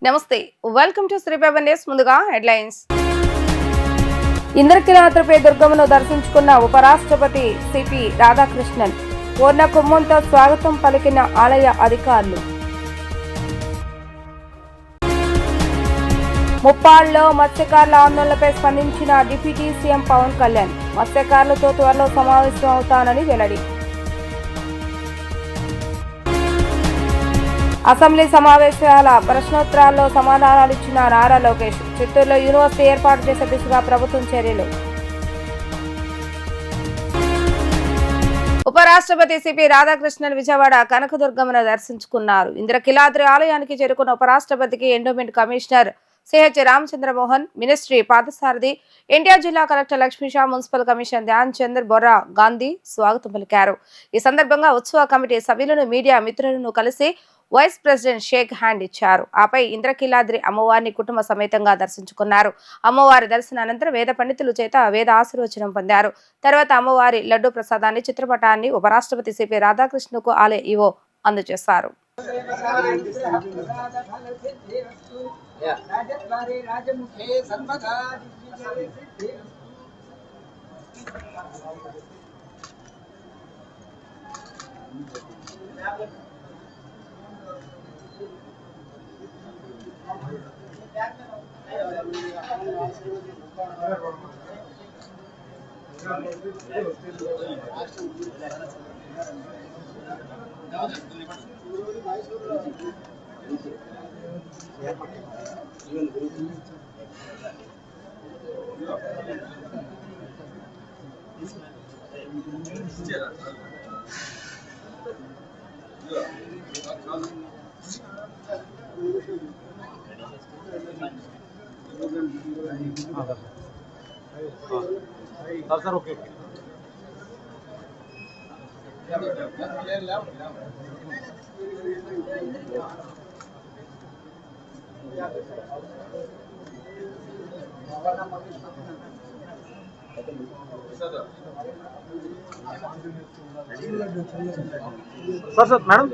నమస్తే, welcome to శ్రీపేపర్ news. ముందుగా headlines. ఇంద్రకీలాద్రిపై దుర్గమ్మను దర్శించుకున్న ఉపరాష్ట్రపతి సిపి రాధాకృష్ణన్. పూర్ణ కుంభంతో స్వాగతం పలికిన ఆలయ అధికారులు. ముప్పాళ్లలో మత్స్యకారుల ఆందోళనపై స్పందించిన డిప్యూటీ సీఎం పవన్ కళ్యాణ్. మత్స్యకారులతో త్వరలో సమావేశం అవుతానని వెల్లడి. అసెంబ్లీ సమావేశాల ప్రశ్నోత్తరాల్లో సమాధానాలిచ్చిన నారా లోకేష్. చిత్తూరులో యూనివర్సిటీ ఏర్పాటు చేసే దిశగా ప్రభుత్వం చర్యలు. ఉపరాష్ట్రపతి సిపి రాధాకృష్ణన్ విజయవాడ కనకదుర్గమ్మను దర్శించుకున్నారు. ఇంద్రకీలాద్రి ఆలయానికి చేరుకున్న ఉపరాష్ట్రపతికి endowment commissioner CH Ramachandramohan, ministry Parthasarathi, NTR జిల్లా collector Lakshmisha, municipal commissioner Dhyan Chandra Borra Gandhi స్వాగతం పలికారు. ఈ సందర్భంగా ఉత్సవ కమిటీ సభ్యులను, మీడియా మిత్రులను కలిసి వైస్ ప్రెసిడెంట్ షేక్ హ్యాండ్ ఇచ్చారు. ఆపై ఇంద్రకీలాద్రి అమ్మవారిని కుటుంబ సమేతంగా దర్శించుకున్నారు. అమ్మవారి దర్శనానంతరం వేద పండితుల చేత వేద ఆశీర్వచనం పొందారు. తర్వాత అమ్మవారి లడ్డు ప్రసాదాన్ని, చిత్రపటాన్ని ఉపరాష్ట్రపతి సిపి రాధాకృష్ణకు ఆలయ ఈవో అందజేశారు. Sir okay sir madam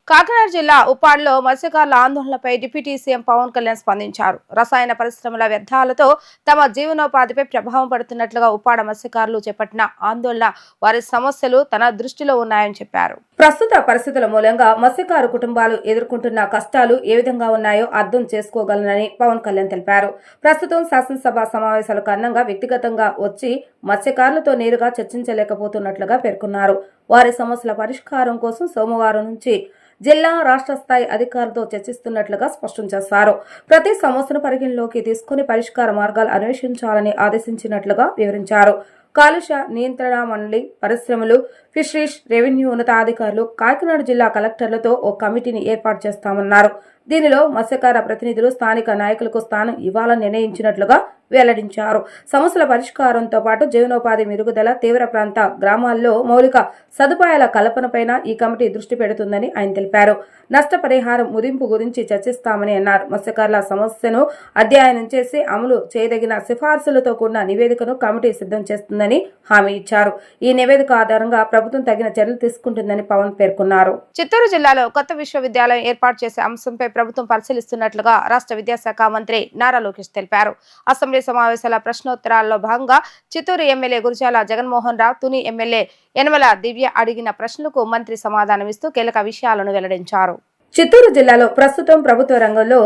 Kakinada జిల్లా ఉప్పాడలో మత్స్యకారుల ఆందోళనపై డిప్యూటీ సీఎం పవన్ కళ్యాణ్ స్పందించారు. రసాయన పరిశ్రమల వ్యర్థాలతో తమ జీవనోపాధిపై ప్రభావం పడుతున్నట్లుగా ఉప్పాడ మత్స్యకారులు చేపట్టిన ఆందోళన వారి సమస్యలు తన దృష్టిలో ఉన్నాయని చెప్పారు. ప్రస్తుత పరిస్థితుల మూలంగా మత్స్యకారు కుటుంబాలు ఎదుర్కొంటున్న కష్టాలు ఏ విధంగా ఉన్నాయో అర్థం చేసుకోగలనని పవన్ కళ్యాణ్ తెలిపారు. ప్రస్తుతం శాసనసభ సమావేశాల కారణంగా వ్యక్తిగతంగా వచ్చి మత్స్యకారులతో నేరుగా చర్చించలేకపోతున్నట్లుగా పేర్కొన్నారు. వారి సమస్యల పరిష్కారం కోసం సోమవారం నుంచి జిల్లా, రాష్ట్ర స్థాయి అధికారులతో చర్చిస్తున్నట్లుగా స్పష్టం చేశారు. ప్రతి సమస్యను పరిగణలోకి తీసుకుని పరిష్కార మార్గాలు అన్వేషించాలని ఆదేశించినట్లుగా వివరించారు. కాలుష్య నియంత్రణ మండలి, పరిశ్రమలు, ఫిషరీస్, రెవెన్యూ ఉన్నతాధికారులు, కాకినాడ జిల్లా కలెక్టర్లతో ఓ కమిటీని ఏర్పాటు చేస్తామన్నారు. దీనిలో మత్స్యకార ప్రతినిధులు, స్థానిక నాయకులకు స్థానం ఇవ్వాలని నిర్ణయించినట్లుగా వెల్లడించారు. సమస్యల పరిష్కారంతో పాటు జీవనోపాధి మెరుగుదల, తీవ్ర ప్రాంత గ్రామాల్లో మౌలిక సదుపాయాల కల్పనపైన ఈ కమిటీ దృష్టి పెడుతుందని ఆయన తెలిపారు. నష్టపరిహారం ముదింపు గురించి చర్చిస్తామని అన్నారు. మత్స్యకారుల సమస్యను అధ్యయనం చేసి అమలు చేయదగిన సిఫార్సులతో కూడిన నివేదికను కమిటీ సిద్ధం చేస్తుందని హామీ ఇచ్చారు. ఈ నివేదిక ఆధారంగా ప్రభుత్వం తగిన చర్యలు తీసుకుంటుందని పవన్ పేర్కొన్నారు. చిత్తూరు జిల్లాలో కొత్త విశ్వవిద్యాలయం ఏర్పాటు చేసే అంశంపై ప్రభుత్వం పరిశీలిస్తున్నట్లుగా రాష్ట్ర విద్యాశాఖ మంత్రి నారా లోకేష్ తెలిపారు. అసెంబ్లీ సమావేశాల ప్రశ్నోత్తరాల్లో భాగంగా చిత్తూరు ఎమ్మెల్యే గురజాల జగన్మోహన్ రావు, తుని ఎమ్మెల్యే యనమల దివ్య అడిగిన ప్రశ్నలకు మంత్రి సమాధానమిస్తూ కీలక విషయాలను వెల్లడించారు. చిత్తూరు జిల్లాలో ప్రస్తుతం ప్రభుత్వ రంగంలో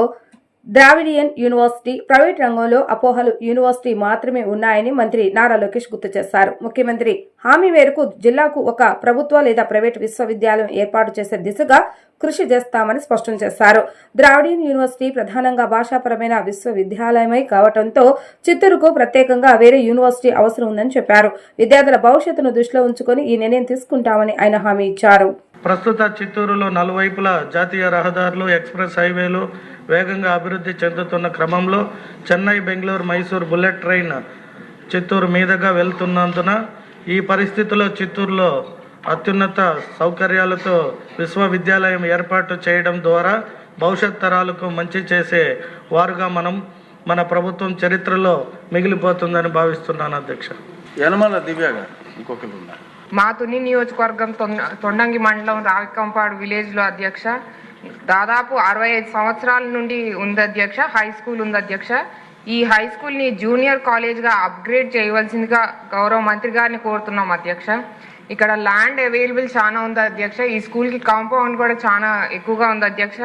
ద్రావిడియన్ యూనివర్సిటీ, ప్రైవేట్ రంగంలో అపోహలు యూనివర్సిటీ మాత్రమే ఉన్నాయని మంత్రి నారా లోకేష్ గుర్తు చేశారు. ముఖ్యమంత్రి హామీ మేరకు జిల్లాకు ఒక ప్రభుత్వ లేదా ప్రైవేట్ విశ్వవిద్యాలయం ఏర్పాటు చేసే దిశగా కృషి చేస్తామని స్పష్టం చేశారు. ద్రావిడియన్ యూనివర్సిటీ ప్రధానంగా భాషాపరమైన విశ్వవిద్యాలయమై కావడంతో చిత్తూరుకు ప్రత్యేకంగా వేరే యూనివర్సిటీ అవసరం ఉందని చెప్పారు. విద్యార్థుల భవిష్యత్తును దృష్టిలో ఉంచుకొని ఈ నిర్ణయం తీసుకుంటామని ఆయన హామీ ఇచ్చారు. ప్రస్తుత చిత్తూరులో నలువైపులా జాతీయ రహదారులు, ఎక్స్ప్రెస్ హైవేలు వేగంగా అభివృద్ధి చెందుతున్న క్రమంలో చెన్నై, బెంగళూరు, మైసూర్ బుల్లెట్ ట్రైన్ చిత్తూరు మీదుగా వెళ్తున్నందున ఈ పరిస్థితిలో చిత్తూరులో అత్యున్నత సౌకర్యాలతో విశ్వవిద్యాలయం ఏర్పాటు చేయడం ద్వారా భవిష్యత్ తరాలకు మంచి చేసే వారుగా మన ప్రభుత్వం చరిత్రలో మిగిలిపోతుందని భావిస్తున్నాను అధ్యక్ష. యనమల దివ్య గారు ఇంకొకరు ఉన్నారు. మా తుని నియోజకవర్గం తొండంగి మండలం రావికంపాడు విలేజ్లో అధ్యక్ష దాదాపు 65 సంవత్సరాల నుండి ఉంది అధ్యక్ష. హై స్కూల్ ఉంది అధ్యక్ష. ఈ హై స్కూల్ని జూనియర్ కాలేజ్గా అప్గ్రేడ్ చేయవలసిందిగా గౌరవ మంత్రి గారిని కోరుతున్నాం అధ్యక్ష. ఇక్కడ ల్యాండ్ అవైలబుల్ చాలా ఉంది అధ్యక్ష. ఈ స్కూల్కి కాంపౌండ్ కూడా చాలా ఎక్కువగా ఉంది అధ్యక్ష.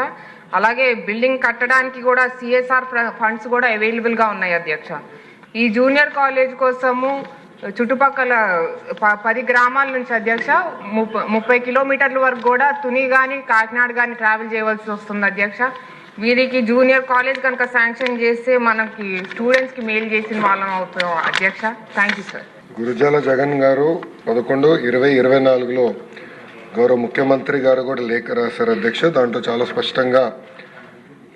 అలాగే బిల్డింగ్ కట్టడానికి కూడా CSR ఫండ్స్ కూడా అవైలబుల్గా ఉన్నాయి అధ్యక్ష. ఈ జూనియర్ కాలేజ్ కోసము చుట్టుపక్కల 10 గ్రామాల నుంచి అధ్యక్ష 30 కిలోమీటర్ల వరకు కూడా తుని కానీ కాకినాడ కానీ ట్రావెల్ చేయవలసి వస్తుంది అధ్యక్ష. వీరికి జూనియర్ కాలేజ్ కనుక శాంక్షన్ చేస్తే మనకి స్టూడెంట్స్కి మెయిల్ చేసిన వాళ్ళం అవుతాం అధ్యక్ష. Thank you sir. Gurazala Jagan గారు 11/20/24లో గౌరవ ముఖ్యమంత్రి గారు కూడా లేఖ రాశారు అధ్యక్ష. దాంట్లో చాలా స్పష్టంగా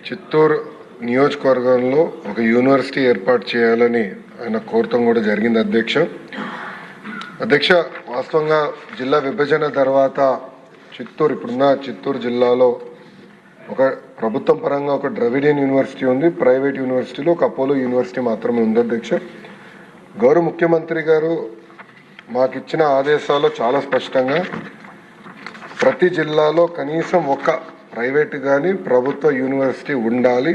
చిత్తూరు నియోజకవర్గంలో ఒక యూనివర్సిటీ ఏర్పాటు చేయాలని ఆయన కోరటం కూడా జరిగింది అధ్యక్ష. వాస్తవంగా జిల్లా విభజన తర్వాత ఇప్పుడున్న చిత్తూరు జిల్లాలో ఒక ప్రభుత్వం పరంగా ఒక ద్రవిడియన్ యూనివర్సిటీ ఉంది, ప్రైవేట్ యూనివర్సిటీలో ఒక అపోలో యూనివర్సిటీ మాత్రమే ఉంది అధ్యక్ష. గౌరవ ముఖ్యమంత్రి గారు మాకు ఇచ్చిన ఆదేశాల్లో చాలా స్పష్టంగా ప్రతి జిల్లాలో కనీసం ఒక ప్రైవేట్ కానీ ప్రభుత్వ యూనివర్సిటీ ఉండాలి,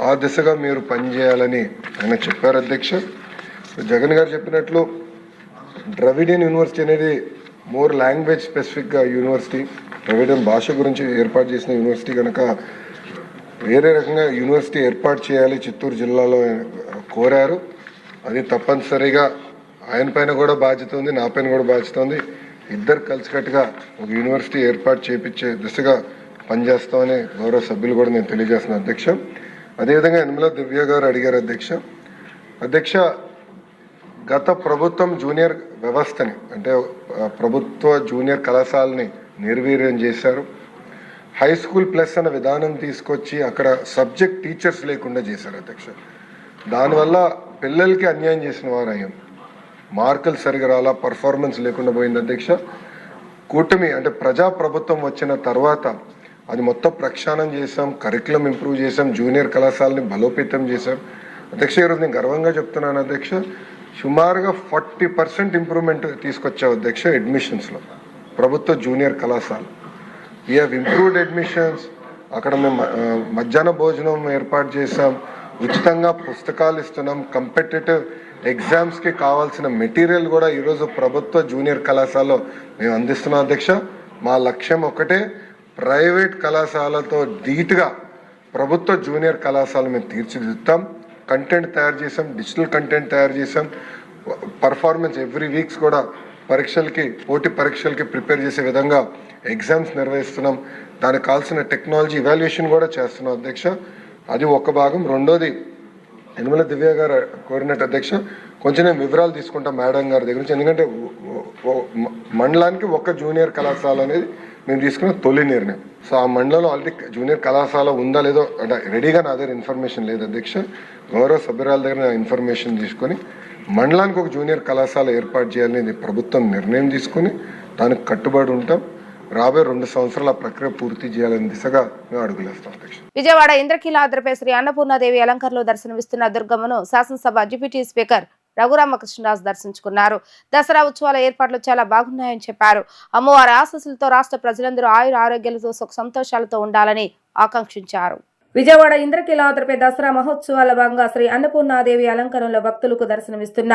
ఆ దిశగా మీరు పనిచేయాలని ఆయన చెప్పారు అధ్యక్ష. జగన్ గారు చెప్పినట్లు ద్రవిడియన్ యూనివర్సిటీ అనేది మోర్ లాంగ్వేజ్ స్పెసిఫిక్గా యూనివర్సిటీ, ద్రవిడియన్ భాష గురించి ఏర్పాటు చేసిన యూనివర్సిటీ కనుక వేరే రకంగా యూనివర్సిటీ ఏర్పాటు చేయాలి చిత్తూరు జిల్లాలో కోరారు. అది తప్పనిసరిగా ఆయన పైన కూడా బాధ్యత ఉంది, నా పైన కూడా బాధ్యత ఉంది. ఇద్దరు కలిసికట్టుగా ఒక యూనివర్సిటీ ఏర్పాటు చేయించే దిశగా పనిచేస్తామని గౌరవ సభ్యులు కూడా నేను తెలియజేస్తున్నాను అధ్యక్ష. అదేవిధంగా యనమల దివ్య గారు అడిగారు అధ్యక్ష గత ప్రభుత్వం జూనియర్ వ్యవస్థని అంటే ప్రభుత్వ జూనియర్ కళాశాలని నిర్వీర్యం చేశారు. హై స్కూల్ ప్లస్ అన్న విధానం తీసుకొచ్చి అక్కడ సబ్జెక్ట్ టీచర్స్ లేకుండా చేశారు అధ్యక్ష. దానివల్ల పిల్లలకి అన్యాయం చేసిన వారు అయ్యాం. మార్కులు సరిగా రాలా, పర్ఫార్మెన్స్ లేకుండా పోయింది అధ్యక్ష. కూటమి అంటే ప్రజా ప్రభుత్వం వచ్చిన తర్వాత అది మొత్తం ప్రక్షాళన చేశాం, కరికులం ఇంప్రూవ్ చేశాం, జూనియర్ కళాశాలని బలోపేతం చేశాం అధ్యక్ష. ఈరోజు నేను గర్వంగా చెప్తున్నాను అధ్యక్ష, సుమారుగా 40% ఇంప్రూవ్మెంట్ తీసుకొచ్చాం అధ్యక్ష అడ్మిషన్స్లో ప్రభుత్వ జూనియర్ కళాశాల. We have improved admissions. అక్కడ మేము మధ్యాహ్న భోజనం ఏర్పాటు చేసాం, ఉచితంగా పుస్తకాలు ఇస్తున్నాం, కంపిటేటివ్ ఎగ్జామ్స్కి కావాల్సిన మెటీరియల్ కూడా ఈరోజు ప్రభుత్వ జూనియర్ కళాశాలలో మేము అందిస్తున్నాం అధ్యక్ష. మా లక్ష్యం ఒకటే, ప్రైవేట్ కళాశాలతో ధీటుగా ప్రభుత్వ జూనియర్ కళాశాల మేము తీర్చిదిద్దుతాం. కంటెంట్ తయారు చేసాం, డిజిటల్ కంటెంట్ తయారు చేసాం, పర్ఫార్మెన్స్ ఎవ్రీ వీక్స్ కూడా పోటీ పరీక్షలకి ప్రిపేర్ చేసే విధంగా ఎగ్జామ్స్ నిర్వహిస్తున్నాం. దానికి కావాల్సిన టెక్నాలజీ ఇవాల్యుయేషన్ కూడా చేస్తున్నాం అధ్యక్ష. అది ఒక భాగం. రెండోది యనమల దివ్య గారు కోరినట్టు అధ్యక్ష కొంచెం నేను వివరాలు తీసుకుంటాం మేడం గారి దగ్గర నుంచి. ఎందుకంటే మండలానికి ఒక జూనియర్ కళాశాల అనేది మేము తీసుకున్న తొలి నిర్ణయం. సో ఆ మండలంలో ఆల్రెడీ జూనియర్ కళాశాల ఉందా లేదో అంటే రెడీగా నా దగ్గర ఇన్ఫర్మేషన్ లేదు అధ్యక్ష. గౌరవ సభ్యురాల దగ్గర ఇన్ఫర్మేషన్ తీసుకొని మండలానికి ఒక జూనియర్ కళాశాల ఏర్పాటు చేయాలని ప్రభుత్వం నిర్ణయం తీసుకొని దానికి కట్టుబడి ఉంటాం. రాబోయే 2 సంవత్సరాల ప్రక్రియ పూర్తి చేయాలని దిశగా మేము అడుగులేస్తాం అధ్యక్ష. విజయవాడ ఇంద్రకీలాద్రిపై శ్రీ అన్నపూర్ణాదేవి అలంకరణలో దర్శనమిస్తున్న దుర్గమ్మను శాసనసభ డిప్యూటీ స్పీకర్ రఘురామకృష్ణరాజు దర్శించుకున్నారు. దసరా ఉత్సవాల ఏర్పాట్లు చాలా బాగున్నాయని చెప్పారు. అమ్మవారి ఆశీస్సులతో రాష్ట్ర ప్రజలందరూ ఆయుర ఆరోగ్యాలతో సుఖ సంతోషాలతో ఉండాలని ఆకాంక్షించారు. విజయవాడ ఇంద్రకీలాద్రిపై దసరా మహోత్సవాల భాగంగా శ్రీ అన్నపూర్ణాదేవి అలంకరణలో భక్తులకు దర్శనమిస్తున్న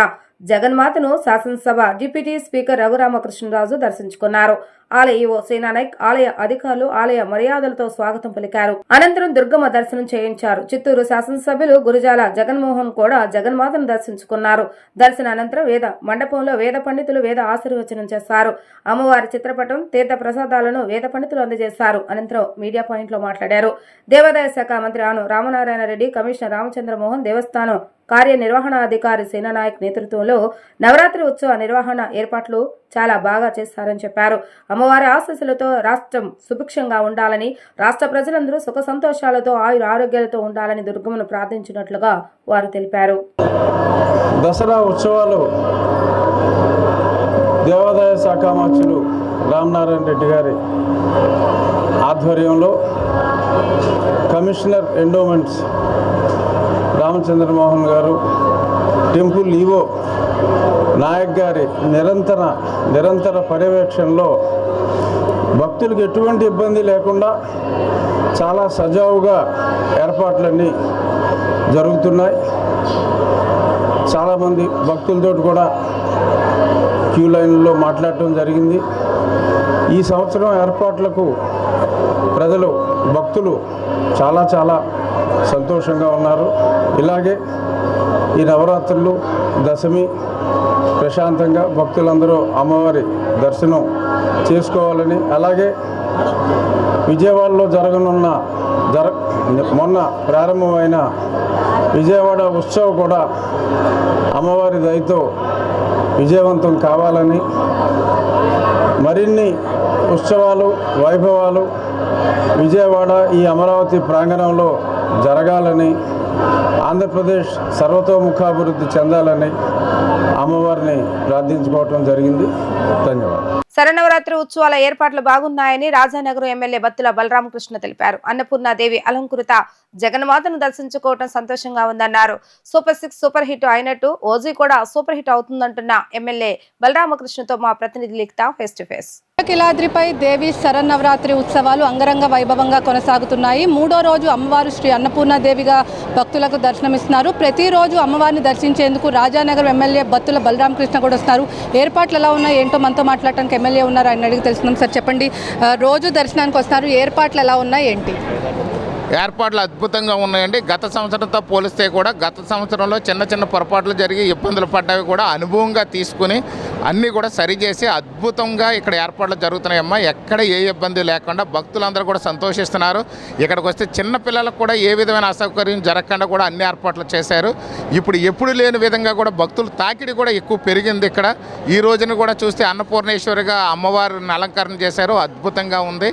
జగన్మాతను శాసనసభ డిప్యూటీ స్పీకర్ రఘురామకృష్ణరాజు దర్శించుకున్నారు. ఆలయ ఈవో సేనానాయక్, ఆలయ అధికారులు ఆలయ మర్యాదలతో స్వాగతం పలికారు. అనంతరం దుర్గమ్మ దర్శనం చేయించారు. చిత్తూరు శాసనసభ్యులు గురజాల జగన్మోహన్ కూడా జగన్మాతను దర్శించుకున్నారు. దర్శన అనంతరం వేద మండపంలో వేద పండితులు వేద ఆశీర్వచనం చేశారు. అమ్మవారి చిత్రపటం, తీర్థ ప్రసాదాలను వేద పండితులు అందజేశారు. అనంతరం మీడియా పాయింట్ లో మాట్లాడారు. దేవాదాయ శాఖ మంత్రి ఆను రామనారాయణ రెడ్డి, కమిషనర్ రామచంద్రమోహన్, దేవస్థానం కార్యనిర్వహణాధికారి సేనానాయక్ నేతృత్వంలో నవరాత్రి ఉత్సవ నిర్వహణ ఏర్పాట్లు చాలా బాగా చేస్తారని చెప్పారు. అమ్మవారి ఆశీస్సులతో రాష్ట్రం సుభిక్షంగా ఉండాలని, రాష్ట్ర ప్రజలందరూ సుఖ సంతోషాలతో ఆయుర ఆరోగ్యాలతో ఉండాలని దుర్గమ్మను ప్రార్థించినట్లుగా వారు తెలిపారు. దసరా ఉత్సవాలు దేవాదాయ శాఖ మంత్రులు రామనారాయణ రెడ్డి గారి ఆధ్వర్యంలో కమిషనర్ ఎండోమెంట్స్ రామచంద్రమోహన్ గారు, టెంపుల్ ఈవో నాయక్ గారి నిరంతర పర్యవేక్షణలో భక్తులకు ఎటువంటి ఇబ్బంది లేకుండా చాలా సజావుగా ఏర్పాట్లన్నీ జరుగుతున్నాయి. చాలామంది భక్తులతో కూడా క్యూ లైన్లో మాట్లాడటం జరిగింది. ఈ సంవత్సరం ఏర్పాట్లకు భక్తులు చాలా సంతోషంగా ఉన్నారు. ఇలాగే ఈ నవరాత్రులు దశమి ప్రశాంతంగా భక్తులందరూ అమ్మవారి దర్శనం చేసుకోవాలని, అలాగే విజయవాడలో మొన్న ప్రారంభమైన విజయవాడ ఉత్సవం కూడా అమ్మవారి దయతో విజయవంతం కావాలని, మరిన్ని ఉత్సవాలు వైభవాలు విజయవాడ ఈ అమరావతి ప్రాంగణంలో జరగాలని, ఆంధ్రప్రదేశ్ సర్వతోముఖాభివృద్ధి చెందాలని అమ్మవారిని ప్రార్థించుకోవటం జరిగింది. ధన్యవాదాలు. శరన్నవరాత్రి ఉత్సవాల ఏర్పాట్లు బాగున్నాయని రాజానగరం ఎమ్మెల్యే బత్తుల బలరామకృష్ణ తెలిపారు. అన్నపూర్ణాదేవి అలంకృత జగన్మాతను దర్శించుకోవటం సంతోషంగా ఉందన్నారు. సూపర్ 6 సూపర్ హిట్ అయినట్టు ఓజీ కూడా సూపర్ హిట్ అవుతుందంటున్న ఎమ్మెల్యే బలరామకృష్ణతో మా ప్రతినిధి లిఖిత ఫేస్ టు ఫేస్. కిలాద్రిపై దేవి శరన్నవరాత్రి ఉత్సవాలు అంగరంగ వైభవంగా కొనసాగుతున్నాయి. 3వ రోజు అమ్మవారు శ్రీ అన్నపూర్ణాదేవిగా భక్తులకు దర్శనమిస్తున్నారు. ప్రతిరోజు అమ్మవారిని దర్శించేందుకు రాజానగరం ఎమ్మెల్యే బత్తుల బలరామకృష్ణ కూడా వస్తున్నారు. ఏర్పాట్లు ఎలా ఉన్నాయి ఏంటో మనతో మాట్లాడటానికి ఎమ్మెల్యే ఉన్నారు, ఆయన అడిగి తెలుసుకుందాం. సార్ చెప్పండి, రోజు దర్శనానికి వస్తున్నారు, ఏర్పాట్లు ఎలా ఉన్నాయి ఏంటి? ఏర్పాట్లు అద్భుతంగా ఉన్నాయండి. గత సంవత్సరంతో పోలిస్తే కూడా గత సంవత్సరంలో చిన్న పొరపాట్లు జరిగి ఇబ్బందులు పడ్డవి కూడా అనుభవంగా తీసుకుని అన్నీ కూడా సరిచేసి అద్భుతంగా ఇక్కడ ఏర్పాట్లు జరుగుతున్నాయమ్మా. ఎక్కడ ఏ ఇబ్బంది లేకుండా భక్తులందరూ కూడా సంతోషిస్తున్నారు. ఇక్కడికి వస్తే చిన్న పిల్లలకు కూడా ఏ విధమైన అసౌకర్యం జరగకుండా కూడా అన్ని ఏర్పాట్లు చేశారు. ఇప్పుడు ఎప్పుడు లేని విధంగా కూడా భక్తులు తాకిడి కూడా ఎక్కువ పెరిగింది. ఇక్కడ ఈ రోజున కూడా చూస్తే అన్నపూర్ణేశ్వరిగా అమ్మవారిని అలంకరణ చేశారు, అద్భుతంగా ఉంది.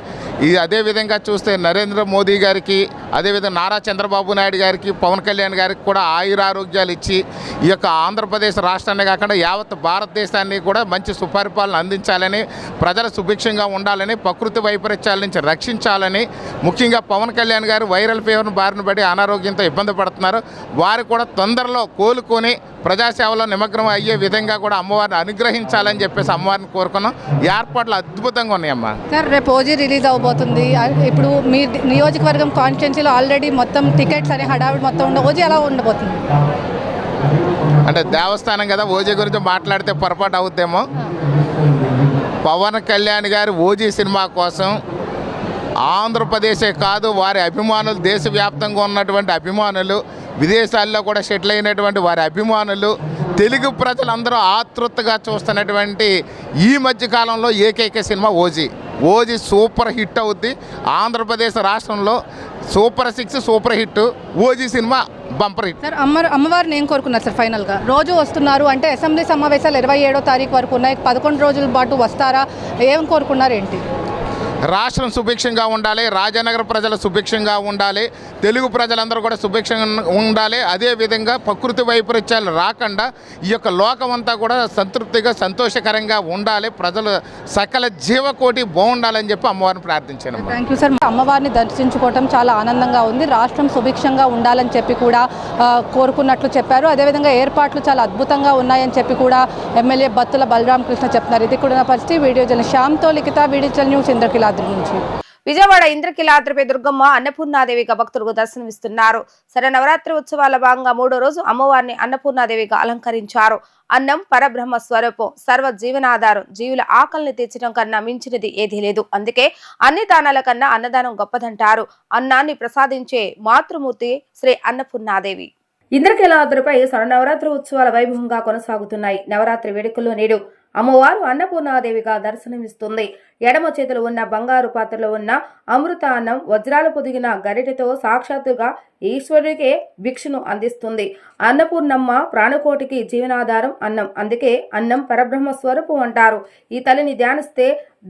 అదేవిధంగా చూస్తే నరేంద్ర మోదీ గారికి, అదేవిధంగా నారా చంద్రబాబు నాయుడు గారికి, పవన్ కళ్యాణ్ గారికి కూడా ఆయురారోగ్యాలు ఇచ్చి ఈ యొక్క ఆంధ్రప్రదేశ్ రాష్ట్రాన్ని కాకుండా యావత్ భారతదేశాన్ని కూడా మంచి సుపరిపాలన అందించాలని, ప్రజలు సుభిక్షంగా ఉండాలని, ప్రకృతి వైపరీత్యాల నుంచి రక్షించాలని, ముఖ్యంగా పవన్ కళ్యాణ్ గారు వైరల్ ఫీవర్ను బారిన పడి అనారోగ్యంతో ఇబ్బంది పడుతున్నారు. వారు కూడా తొందరలో కోలుకొని ప్రజాసేవలో నిమగ్నం అయ్యే విధంగా కూడా అమ్మవారిని అనుగ్రహించాలని చెప్పేసి అమ్మవారిని కోరుకున్నాం. ఏర్పాట్లు అద్భుతంగా ఉన్నాయమ్మా. సార్ రేపు ఓజీ రిలీజ్ అవబోతుంది. ఇప్పుడు మీ నియోజకవర్గం కాన్స్టిట్యున్సీలో ఆల్రెడీ మొత్తం టికెట్స్ అనే హడావిడి మొత్తం ఓజీ ఎలా ఉండబోతుంది? అంటే దేవస్థానం కదా, ఓజీ గురించి మాట్లాడితే పొరపాటు అవుద్దేమో. పవన్ కళ్యాణ్ గారు ఓజీ సినిమా కోసం ఆంధ్రప్రదేశే కాదు, వారి అభిమానులు, దేశవ్యాప్తంగా ఉన్నటువంటి అభిమానులు, విదేశాల్లో కూడా సెటిల్ అయినటువంటి వారి అభిమానులు, తెలుగు ప్రజలందరూ ఆతృతగా చూస్తున్నటువంటి ఈ మధ్యకాలంలో ఏకైక సినిమా ఓజీ సూపర్ హిట్ అవుద్ది. ఆంధ్రప్రదేశ్ రాష్ట్రంలో super 6 super hit, OG cinema bumper hit. Sir అమ్మవారిని ఏం కోరుకున్నారు సార్ ఫైనల్గా? రోజు వస్తున్నారు అంటే అసెంబ్లీ సమావేశాలు 27వ తారీఖు వరకు ఉన్నాయి, 11 రోజుల పాటు వస్తారా, ఏం కోరుకున్నారు ఏంటి? రాష్ట్రం సుభిక్షంగా ఉండాలి, రాజానగర ప్రజలు సుభిక్షంగా ఉండాలి, తెలుగు ప్రజలందరూ కూడా సుభిక్షంగా ఉండాలి. అదేవిధంగా ప్రకృతి వైపరీత్యాలు రాకుండా ఈ యొక్క లోకం అంతా కూడా సంతృప్తిగా సంతోషకరంగా ఉండాలి, ప్రజలు సకల జీవకోటి బాగుండాలని చెప్పి అమ్మవారిని ప్రార్థించాను. Thank you sir. అమ్మవారిని దర్శించుకోవటం చాలా ఆనందంగా ఉంది. రాష్ట్రం సుభిక్షంగా ఉండాలని చెప్పి కూడా కోరుకున్నట్లు చెప్పారు. అదేవిధంగా ఏర్పాట్లు చాలా అద్భుతంగా ఉన్నాయని చెప్పి కూడా ఎమ్మెల్యే బత్తుల బలరామకృష్ణ చెప్తున్నారు. ఇది కూడా పరిస్థితి. వీడియో జన శ్యామ్తో లిఖిత, వీడియో న్యూస్, ఇంద్రకిలాద్రి నుంచి. విజయవాడ ఇంద్రకిలాద్రిపై దుర్గమ్మ అన్నపూర్ణాదేవిగా భక్తులకు దర్శనమిస్తున్నారు. శరన్నవరాత్రి ఉత్సవాల భాగంగా 3వ రోజు అమ్మవారిని అన్నపూర్ణాదేవిగా అలంకరించారు. అన్నం పరబ్రహ్మ స్వరూపం, సర్వ జీవనాధారం. జీవుల ఆకలిని తీర్చడం కన్నా మించినది ఏదీ లేదు. అందుకే అన్ని దానాల కన్నా అన్నదానం గొప్పదంటారు. అన్నాన్ని ప్రసాదించే మాతృమూర్తి శ్రీ అన్నపూర్ణాదేవి. ఇంద్రకిలాద్రిపై శరన్నవరాత్రి ఉత్సవాల వైభవంగా కొనసాగుతున్నాయి. నవరాత్రి వేడుకల్లో నేడు అమ్మవారు అన్నపూర్ణాదేవిగా దర్శనమిస్తుంది. ఎడమ చేతులు ఉన్న బంగారు పాత్రలో ఉన్న అమృత అన్నం వజ్రాలు పొదిగిన గరిటెతో సాక్షాత్తుగా ఈశ్వరుడికే భిక్షను అందిస్తుంది. అన్నపూర్ణమ్మ ప్రాణకోటికి జీవనాధారం అన్నం. అందుకే అన్నం పరబ్రహ్మ స్వరూపం అంటారు. ఈ తల్లిని ధ్యానిస్తే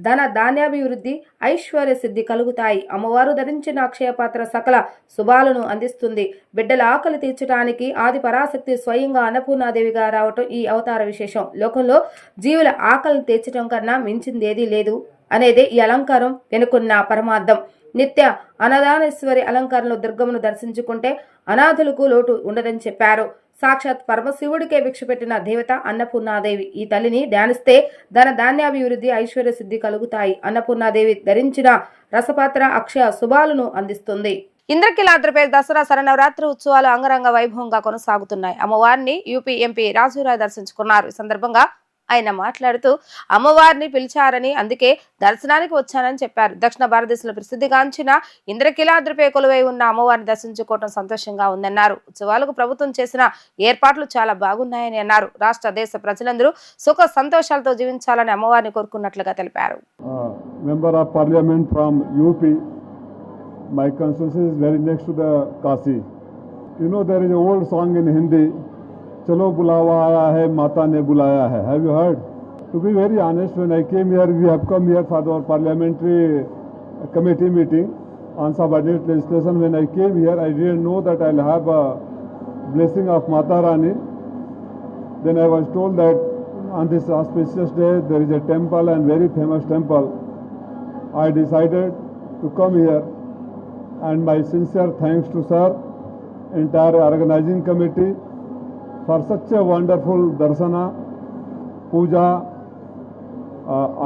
ధన ధాన్యాభివృద్ధి, ఐశ్వర్య సిద్ధి కలుగుతాయి. అమ్మవారు ధరించిన అక్షయ పాత్ర సకల శుభాలను అందిస్తుంది. బిడ్డల ఆకలి తీర్చడానికి ఆది పరాశక్తి స్వయంగా అన్నపూర్ణాదేవిగా రావటం ఈ అవతార విశేషం. లోకంలో జీవుల ఆకలిని తీర్చడం కన్నా మించిందేదీ లేదు అనేదే ఈ అలంకారం వెనుకున్న పరమార్థం. నిత్య అన్నదానేశ్వరి అలంకారంలో దుర్గమ్మను దర్శించుకుంటే అనాథులకు లోటు ఉండదని చెప్పారు. సాక్షాత్ పరమశివుడికే భిక్ష పెట్టిన దేవత అన్నపూర్ణాదేవి. ఈ తల్లిని ధ్యానిస్తే ధన ధాన్యాభివృద్ధి, ఐశ్వర్య సిద్ధి కలుగుతాయి. అన్నపూర్ణాదేవి ధరించిన రసపాత్ర అక్షయ శుభాలను అందిస్తుంది. ఇంద్రకీలాద్రిపై దసరా శరన్నవరాత్రి ఉత్సవాలు అంగరంగ వైభవంగా కొనసాగుతున్నాయి. అమ్మవారిని యూపీ ఎంపీ రాజురాయ్ దర్శించుకున్నారు. ఈ సందర్భంగా ఆయన మాట్లాడుతూ అమ్మవారిని పిలిచారని, అందుకే దర్శనానికి వచ్చానని చెప్పారు. దక్షిణ భారతదేశంలో ప్రసిద్ధిగాంచిన ఇంద్రకీలాద్రిపై కొలువై ఉన్న అమ్మవారిని దర్శించుకోవడం సంతోషంగా ఉందన్నారు. ఉత్సవాలకు ప్రభుత్వం చేసిన ఏర్పాట్లు చాలా బాగున్నాయని అన్నారు. రాష్ట్ర దేశ ప్రజలందరూ సుఖ సంతోషాలతో జీవించాలని అమ్మవారిని కోరుకున్నట్లుగా తెలిపారు. Member of parliament from UP. My constituency is very next to the Kasi. You know there is an old song in Hindi, Chalo Bulawa Aaya Hai, Mata Ne Bulaya Hai. Have you heard? To be very honest, when I came here, we have come here for our parliamentary committee meeting on subordinate legislation. When I came here, I didn't know that I'll have a blessing of Mata Rani. Then I was told that on this auspicious day, there is a temple and very famous temple. I decided to come here. And my sincere thanks to sir, entire organizing committee for such a wonderful darshana, puja.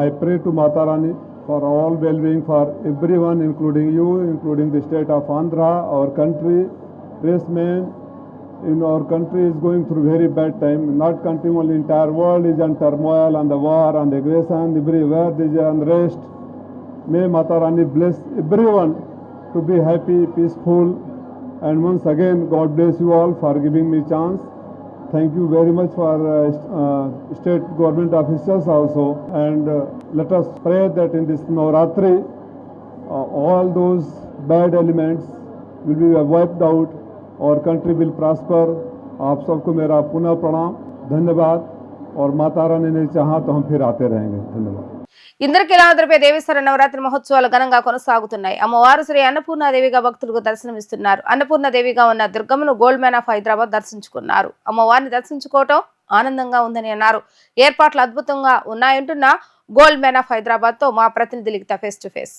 I pray to Mata Rani for all well-being for everyone, including you, including the state of Andhra, our country. Racemen in our country is going through very bad time. Not country only, entire world is in turmoil, and the war, and the aggression, everywhere there is unrest. May Mata Rani bless everyone to be happy, peaceful, and once again God bless you all for giving me chance. Thank you very much for state government officials also, and let us pray that in this Navratri all those bad elements will be wiped out, our country will prosper. आप सबको मेरा पुनः प्रणाम, धन्यवाद, और माता रानी ने चाहा तो हम फिर आते रहेंगे. धन्यवाद. ఇంద్రకీలాద్రిపై దేవీశ్వర నవరాత్రి మహోత్సవాలు ఘనంగా కొనసాగుతున్నాయి. అమ్మవారు శ్రీ అన్నపూర్ణాదేవిగా భక్తులకు దర్శనమిస్తున్నారు. అన్నపూర్ణాదేవిగా ఉన్న దుర్గమ్మను గోల్డ్ మ్యాన్ ఆఫ్ హైదరాబాద్ దర్శించుకున్నారు. అమ్మవారిని దర్శించుకోవటం ఆనందంగా ఉందని అన్నారు. ఏర్పాట్లు అద్భుతంగా ఉన్నాయంటున్న గోల్డ్ మ్యాన్ ఆఫ్ హైదరాబాద్ తో మా ప్రతినిధి లిఖిత ఫేస్ టు ఫేస్.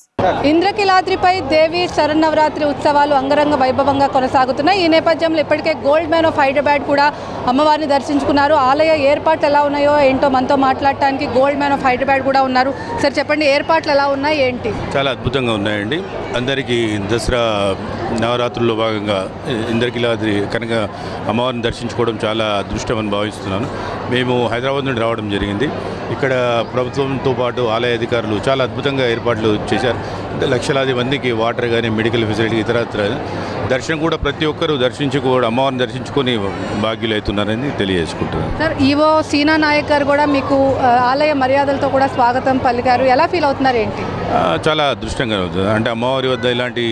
ఇంద్రకీలాద్రిపై దేవి శరన్నవరాత్రి ఉత్సవాలు అంగరంగ వైభవంగా కొనసాగుతున్నాయి. ఈ నేపథ్యంలో ఇప్పటికే గోల్డ్ మ్యాన్ ఆఫ్ హైదరాబాద్ కూడా అమ్మవారిని దర్శించుకున్నారు. ఆలయ ఏర్పాట్లు ఎలా ఉన్నాయో ఏంటో మనతో మాట్లాడటానికి గోల్డ్ మ్యాన్ ఆఫ్ హైదరాబాద్ కూడా ఉన్నారు. సార్ చెప్పండి, ఏర్పాట్లు ఎలా ఉన్నాయి, ఏంటి? చాలా అద్భుతంగా ఉన్నాయండి. అందరికీ దసరా నవరాత్రుల్లో భాగంగా ఇంద్రకీలాద్రి కనుక అమ్మవారిని దర్శించుకోవడం చాలా అదృష్టం అని భావిస్తున్నాను. మేము హైదరాబాద్ నుండి రావడం జరిగింది. ఇక్కడ ప్రభుత్వంతో పాటు ఆలయ అధికారులు చాలా అద్భుతంగా ఏర్పాట్లు చేశారు. లక్షలాది మందికి వాటర్ కానీ, మెడికల్ ఫెసిలిటీ, ఇతరత్ర దర్శనం కూడా ప్రతి ఒక్కరూ దర్శించుకోవడం, అమ్మవారిని దర్శించుకొని భాగ్యులు అవుతున్నారని తెలియజేసుకుంటున్నారు. సార్, ఈవో సీనా నాయక్ గారు కూడా మీకు ఆలయ మర్యాదలతో కూడా స్వాగతం పలికారు. ఎలా ఫీల్ అవుతున్నారు, ఏంటి? చాలా అదృష్టంగా అవుతుంది. అంటే అమ్మవారి వద్ద ఇలాంటి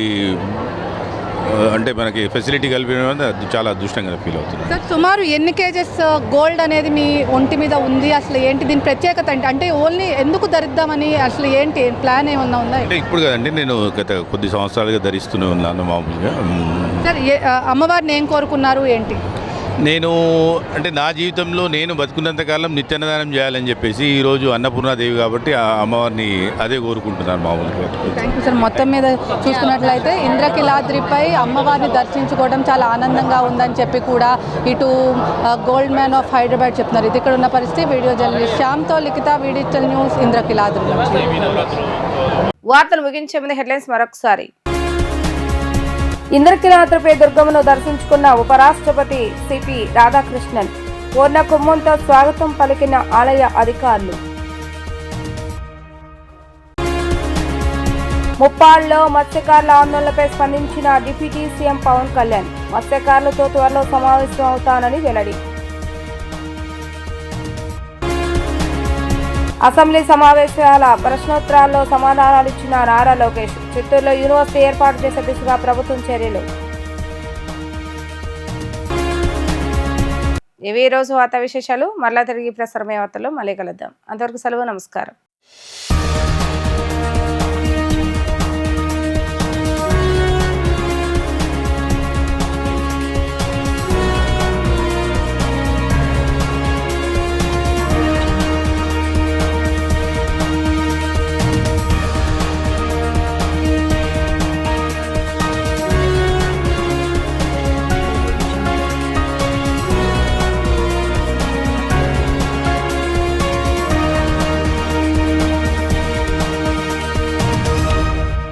అంటే మనకి ఫెసిలిటీ కల్పించడం చాలా అదృష్టంగా ఫీల్ అవుతుంది. సార్, సుమారు ఎన్ని కేజెస్ గోల్డ్ అనేది మీ ఒంటి మీద ఉంది? అసలు ఏంటి దీని ప్రత్యేకత? అంటే ఓన్లీ ఎందుకు ధరిద్దామని, అసలు ఏంటి ప్లాన్ ఏమన్నా ఉందా? అంటే ఇప్పుడు కదండి, నేను గత కొద్ది సంవత్సరాలుగా ధరిస్తూనే ఉన్నాను మామూలుగా. సార్, అమ్మవారిని ఏం కోరుకున్నారు, ఏంటి? నేను అంటే నా జీవితంలో నేను బతుకున్నంతకాలం నిత్యాన్నదానం చేయాలని చెప్పేసి ఈరోజు అన్నపూర్ణాదేవి కాబట్టి ఆ అమ్మవారిని అదే కోరుకుంటున్నాను మామూలుగా. Thank you sir. మొత్తం మీద చూసుకున్నట్లయితే ఇంద్రకీలాద్రిపై అమ్మవారిని దర్శించుకోవడం చాలా ఆనందంగా ఉందని చెప్పి కూడా ఇటు గోల్డ్ మ్యాన్ ఆఫ్ హైదరాబాద్ చెప్తున్నారు. ఇది ఇక్కడ ఉన్న పరిస్థితి. వీడియో జర్నలిస్ట్ శ్యామ్తో లిఖిత, డిజిటల్ న్యూస్, ఇంద్రకీలాద్రి. వార్తలు ముగించే ముందు హెడ్లైన్స్ మరొకసారి. ఇంద్రకీలాద్రిపై దుర్గమ్మను దర్శించుకున్న ఉపరాష్ట్రపతి సిపి రాధాకృష్ణన్. పూర్ణ కుంభంతో స్వాగతం పలికిన ఆలయ అధికారులు. ముప్పాళ్లో మత్స్యకారుల ఆందోళనపై స్పందించిన డిప్యూటీ సీఎం పవన్ కళ్యాణ్. మత్స్యకారులతో త్వరలో సమావేశం అవుతానని వెల్లడి. అసెంబ్లీ సమావేశాల ప్రశ్నోత్తరాల్లో సమాధానాలిచ్చిన నారా లోకేష్. చిత్తూరులో యూనివర్సిటీ ఏర్పాటు చేసే దిశగా ప్రభుత్వం చర్యలు. ఇవి ఈ రోజు వార్తా విశేషాలు. మరలా తిరిగి ప్రసారమయ్యే వార్తల్లో మళ్ళీ కలుద్దాం. అంతవరకు సెలవు, నమస్కారం.